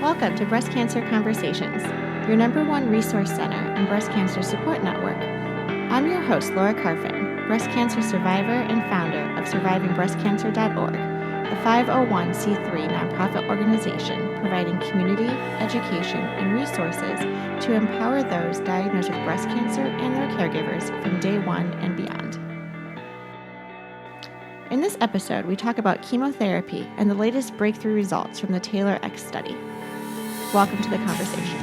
Welcome to Breast Cancer Conversations, your #1 resource center and breast cancer support network. I'm your host, Laura Carfin, breast cancer survivor and founder of SurvivingBreastCancer.org, a 501c3 nonprofit organization providing community, education, and resources to empower those diagnosed with breast cancer and their caregivers from day one and beyond. In this episode, we talk about chemotherapy and the latest breakthrough results from the TAILORx study. Welcome to the conversation.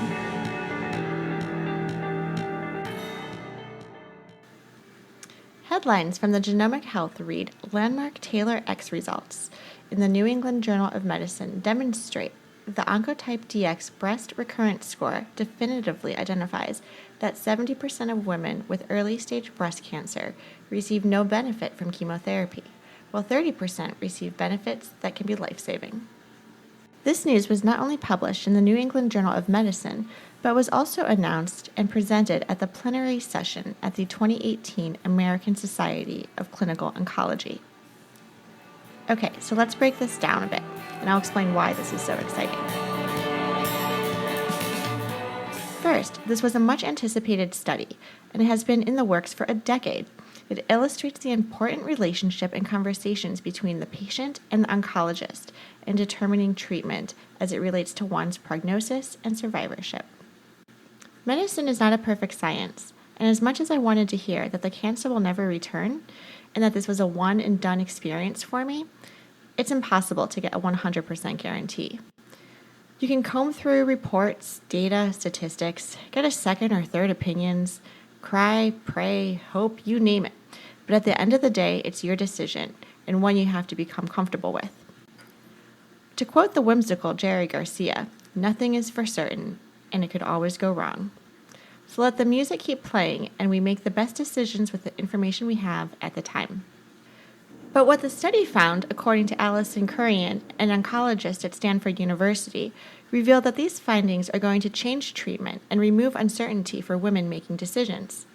Headlines from the Genomic Health read, landmark TAILORx results in the New England Journal of Medicine demonstrate the Oncotype DX breast recurrence score definitively identifies that 70% of women with early-stage breast cancer receive no benefit from chemotherapy, while 30% receive benefits that can be life-saving. This news was not only published in the New England Journal of Medicine, but was also announced and presented at the plenary session at the 2018 American Society of Clinical Oncology. Okay, so let's break this down a bit, and I'll explain why this is so exciting. First, this was a much anticipated study, and it has been in the works for a decade. It illustrates the important relationship and conversations between the patient and the oncologist in determining treatment as it relates to one's prognosis and survivorship. Medicine is not a perfect science, and as much as I wanted to hear that the cancer will never return and that this was a one-and-done experience for me, it's impossible to get a 100% guarantee. You can comb through reports, data, statistics, get a second or third opinions, cry, pray, hope, you name it. But at the end of the day, it's your decision and one you have to become comfortable with. To quote the whimsical Jerry Garcia, nothing is for certain, and it could always go wrong. So let the music keep playing, and we make the best decisions with the information we have at the time. But what the study found, according to Alison Kurian, an oncologist at Stanford University, revealed that these findings are going to change treatment and remove uncertainty for women making decisions.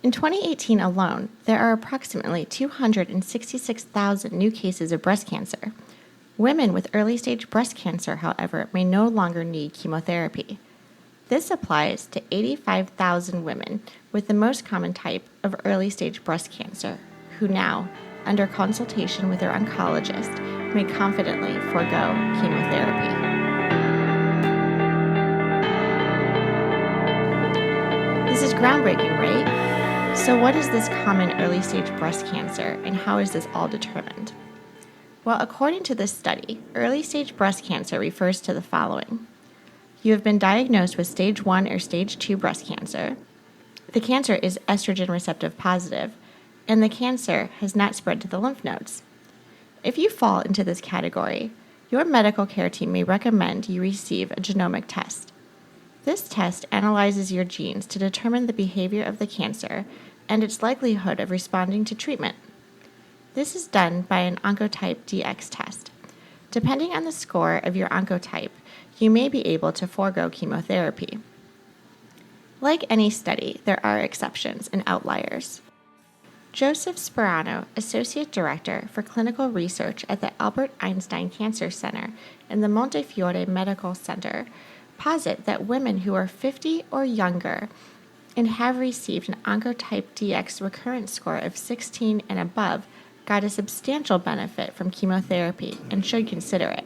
In 2018 alone, there are approximately 266,000 new cases of breast cancer. Women with early-stage breast cancer, however, may no longer need chemotherapy. This applies to 85,000 women with the most common type of early-stage breast cancer, who now, under consultation with their oncologist, may confidently forego chemotherapy. This is groundbreaking, right? So what is this common early-stage breast cancer, and how is this all determined? Well, according to this study, early-stage breast cancer refers to the following. You have been diagnosed with stage 1 or stage 2 breast cancer. The cancer is estrogen receptor positive, and the cancer has not spread to the lymph nodes. If you fall into this category, your medical care team may recommend you receive a genomic test. This test analyzes your genes to determine the behavior of the cancer and its likelihood of responding to treatment. This is done by an Oncotype DX test. Depending on the score of your oncotype, you may be able to forego chemotherapy. Like any study, there are exceptions and outliers. Joseph Sperano, Associate Director for Clinical Research at the Albert Einstein Cancer Center and the Montefiore Medical Center, posit that women who are 50 or younger and have received an Oncotype DX recurrence score of 16 and above got a substantial benefit from chemotherapy and should consider it.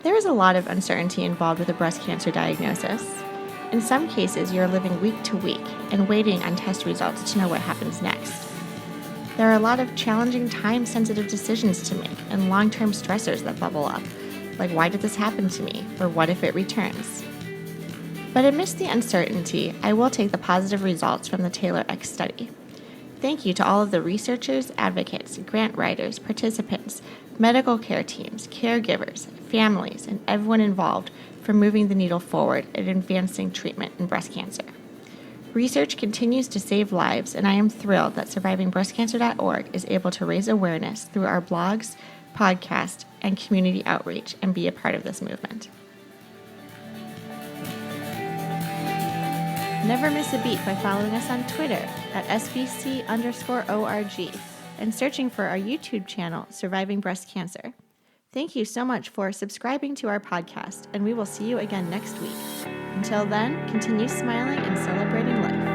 There is a lot of uncertainty involved with a breast cancer diagnosis. In some cases, you're living week to week and waiting on test results to know what happens next. There are a lot of challenging time-sensitive decisions to make and long-term stressors that bubble up, like why did this happen to me, or what if it returns? But amidst the uncertainty, I will take the positive results from the TAILORx study. Thank you to all of the researchers, advocates, grant writers, participants, medical care teams, caregivers, families, and everyone involved for moving the needle forward and advancing treatment in breast cancer. Research continues to save lives, and I am thrilled that SurvivingBreastCancer.org is able to raise awareness through our blogs, podcast, and community outreach and be a part of this movement. Never miss a beat by following us on Twitter at SBC_ORG and searching for our YouTube channel, Surviving Breast Cancer. Thank you so much for subscribing to our podcast, and we will see you again next week. Until then, continue smiling and celebrating life.